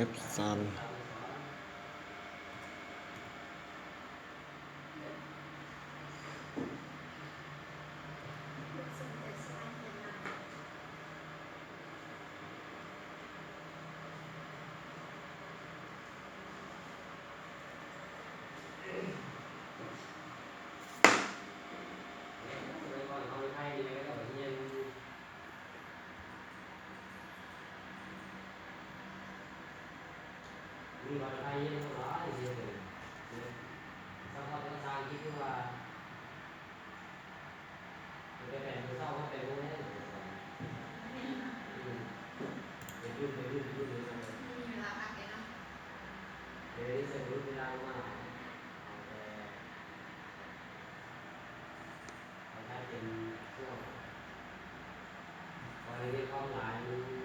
ฟซันมีวันไทยเยอะหลายเยอะเลยสังคมภาษาอังกฤษที่ว่าจะเป็นแบบเศร้าก็เป็นพวกนี้เป็นรุ่นเลยมีเวลาพักเลยเนาะเดี๋ยวนี้เสร็จรุ่นเวลามาแต่ถ้าเป็นช่วงวันนี้เข้าหลาย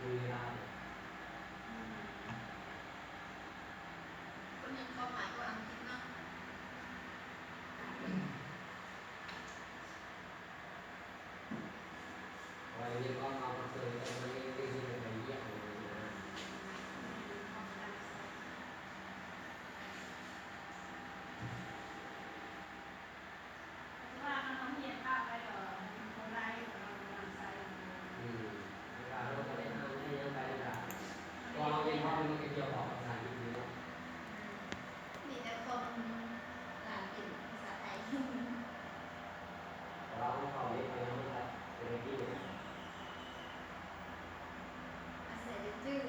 มีเวลา คนยังเข้าหมายก็อังกฤษเนาะวันนี้ก็มาเจอกันวันนี้ได้ยินอะไรเยอะเลยนะ ว่าเขาเรียนป้าไปต่อคนไร้ของเราทำไซน์ การเราก็ได้ทำให้ยังไปได้พอเราเป็นพ่อมันก็เกี่ยวกับภาษาอังกฤษเนาะ มีแต่คนหลานเป็นภาษาไทย เราต้องเข้าเรียนไปแล้วนะครับเป็นที่เนี่ย อาศัยจื้อ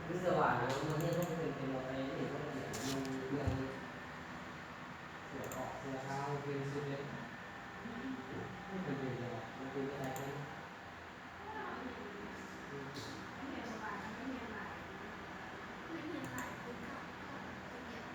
คือสว่างนะมันไม่ต้องเป็นอะไรที่ต้องเขียนลงเรื่องเสือออกเสือเท้าเป็นสุดเลยไม่เป็นไรหรอกมันเป็นอะไรกัน เรียนประมาณไม่เรียนหลาย ไม่เห็นหลายคนเข้าคนเดียว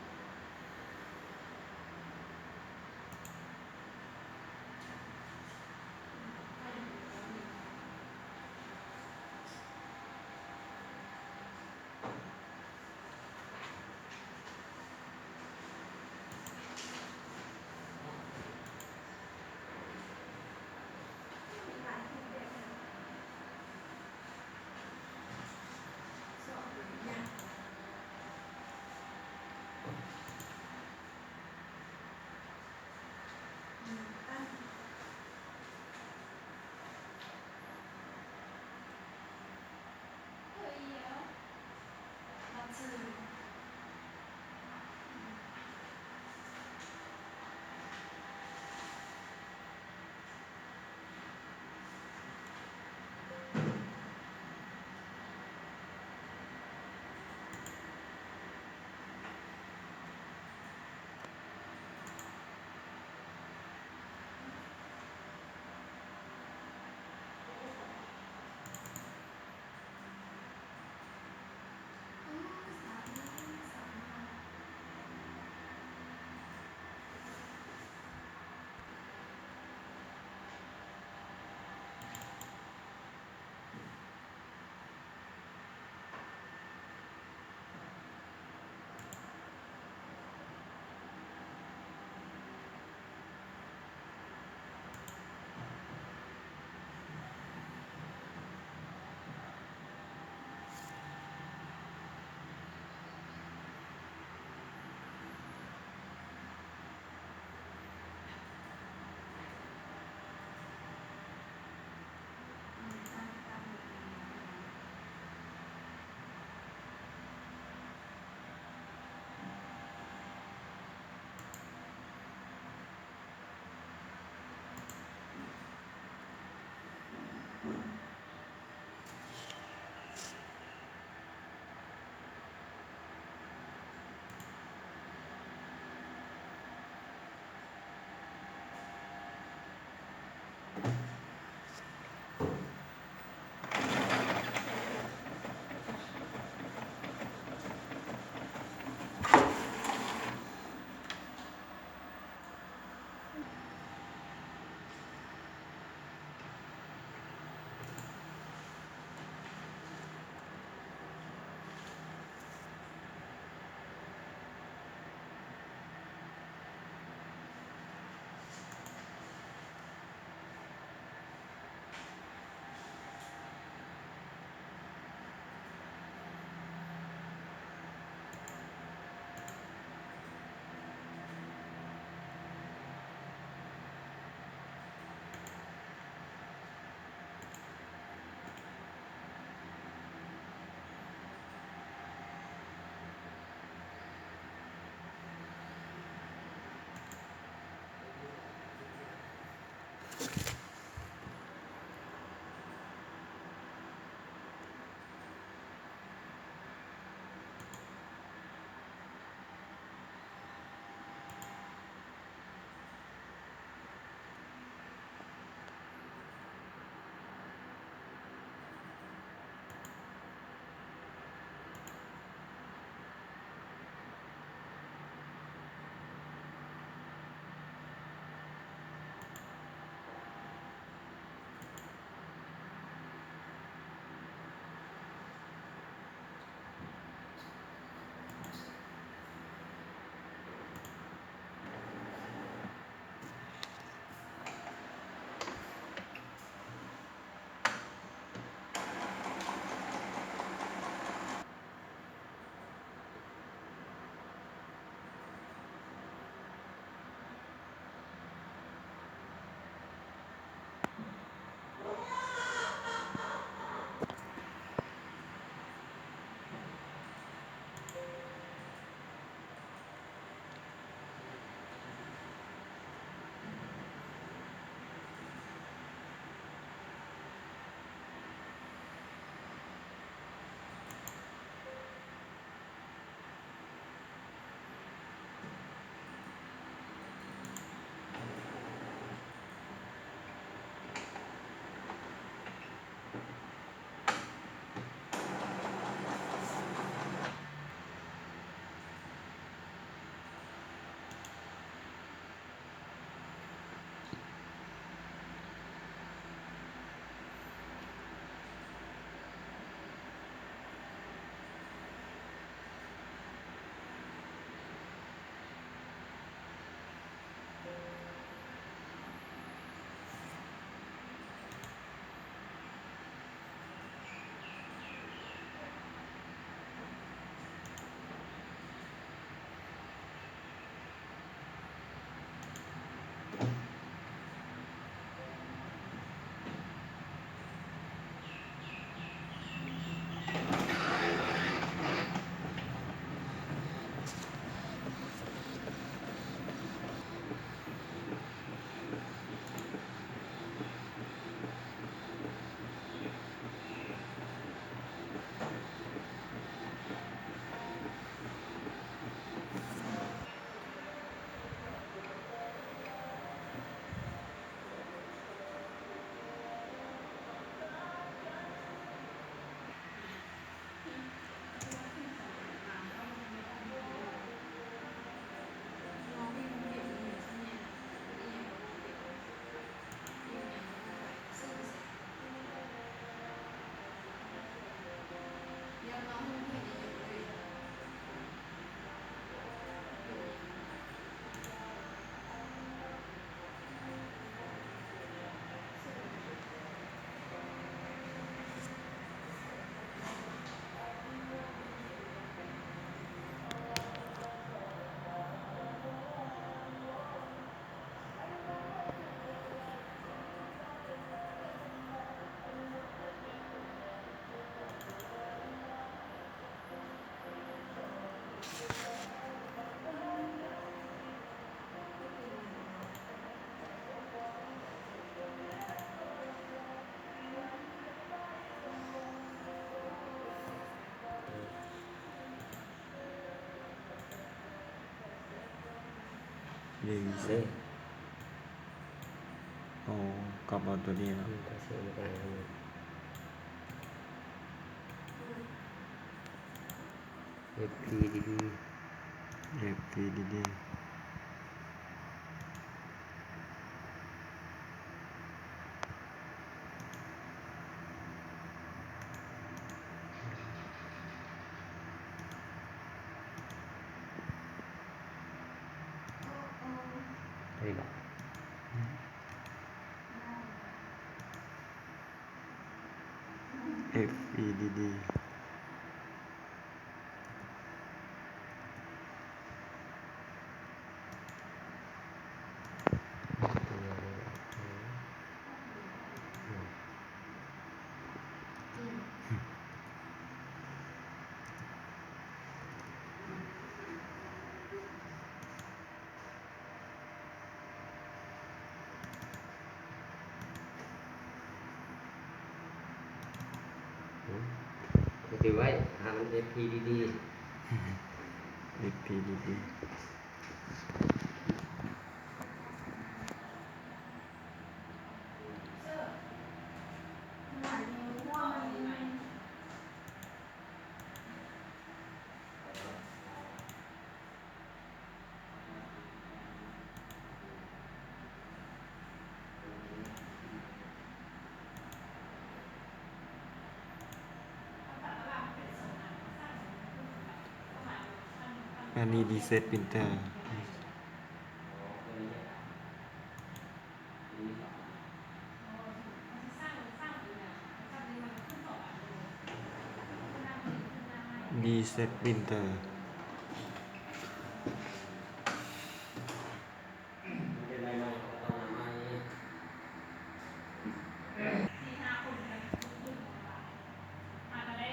รีเซ็ เด้ ตโอ้กลับเอาตัวนี้แล้ว ก็เชื่อไม่ได้เลย FPDD FPDD đây bảo FPDD ถือไว้หามัน FPDD FPDD หลานนิ้วว่ามัน อันนี้ดีเซ็ตปรินเตอร์ ดีเซ็ตปรินเตอร์ เป็นใบไม้ตอนไม้ สี่ห้าคนกันขึ้นมาก็ได้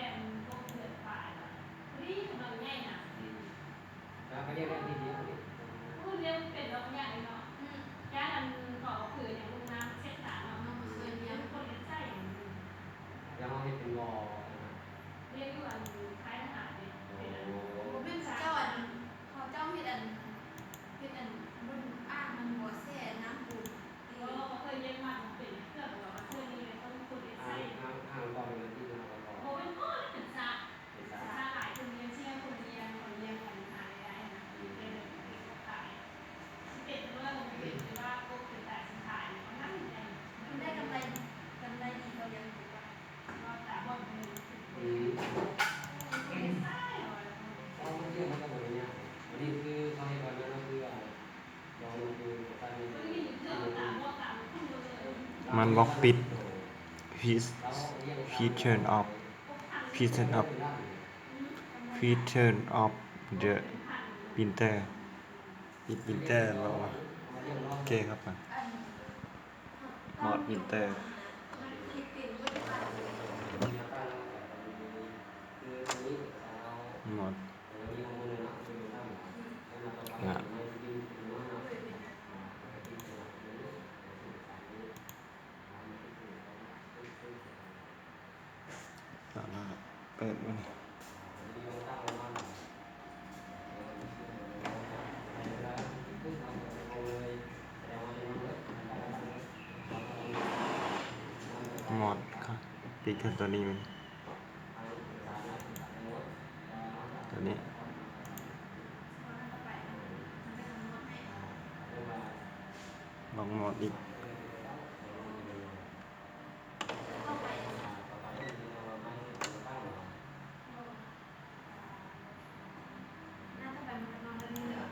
พวกเดือดฝ่ายแบบนี่มันง่ายนะ แล้วก็เรียกว่าFPDD พูดเรียกเป็นเราง่ายเนาะย่านันก่อคืออย่างลูกน้ำเช็ดขาเนาะมันเคยเลี้ยงคนเลี้ยงไส้อย่างนี้ แล้วเขาให้เป็นวอล เรียกอยู่อันคล้ายทหารเนี่ยเป็นอัน ผมเป็นเจ้าอันเขาเจ้าเฮ็ดอันบนอ้างมันบ่แซ่น้ำปูน ก็เคยเลี้ยงมันเป็นเครื่องแบบว่าเคยมีต้นคนเลี้ยงไส้ ห่างก่อนเป็นที่เราก่อน โอ้เป็นพ่อแล้วเป็นซา เป็น ซา สา หลายคนเลี้ยงเชี่ยคนเลี้ยงคนเลี้ยงกันหาได้นะเลี้ยงเป็นขายเป็ดด้วยมันเป็นหรือว่าพวกเป็นแต่สินค้าเนี่ยมันนั่งใน มันได้กำไรดีกว่าเลี้ยงปูว่า ก็แต่บนมือ อืม เป็นไส้หรอ เราไม่เชื่อมันก็แบบนี้วันนี้คือเขาให้ก่อนนั้นก็คือลองดูการ ก็ยิ่งเชื่อตามว่าตามขึ้นเลย มันบล็อกปิด please turn off please turn off please turn off the printer ปิดปรินเตอร์เราอะโอเคครับอ่ะ อัน หมอดปรินเตอร์ มันผลิตเป็นก็จะว่าเลย หมดงานแล้วก็เปิดมันหมดครับปิดกันตัวนี้มันตัวนี้ ลองหมดอีก น่าจะไปมันนอนกันเหลือ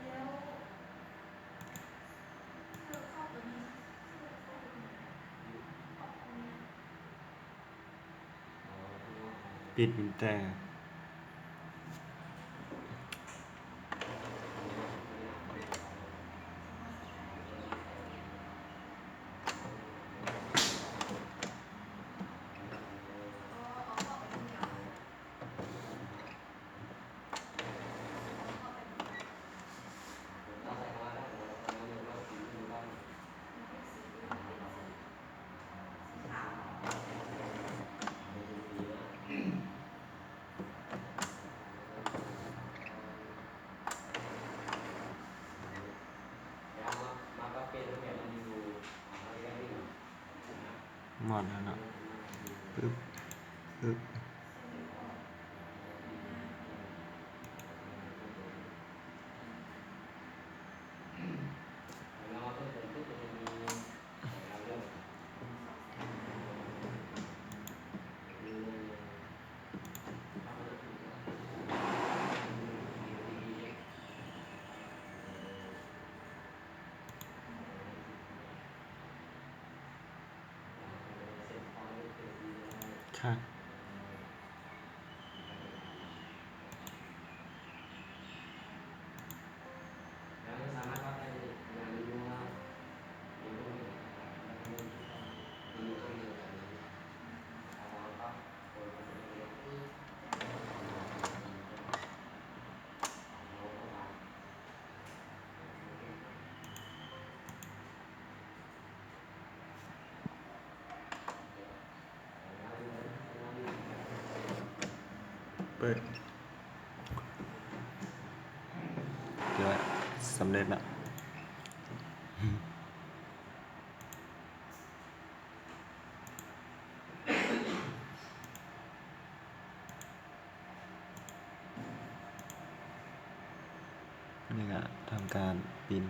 แล้วเธอเข้าตัวนี้เข้าตรงนี้ ปิดปรินเตอร์ อดแล้วเนาะปึ๊บปึ๊บ เราต้องเปิดปุ๊บจะมีเราเริ่มมีค่ะ แล้วสามารถวัดได้งานมันว่ามีพวกนี้มีพวกนี้เอาปั๊บคนมันจะเรียนปุ๊บเราก็มา เปิดเดี๋ยวสำเร็จละนี่ก็ทำการปิน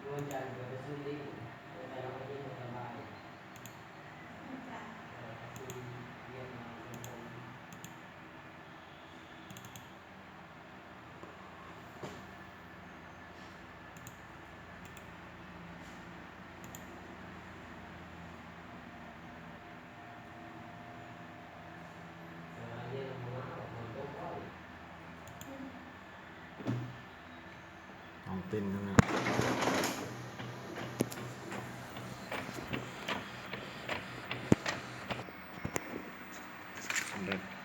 Dua jam berapa sendiri? Dalam lagi bertambah. มันจะ Pasti dia melakukan dia mengenal mencoba. ของปินทั้งนั้นสำเร็จ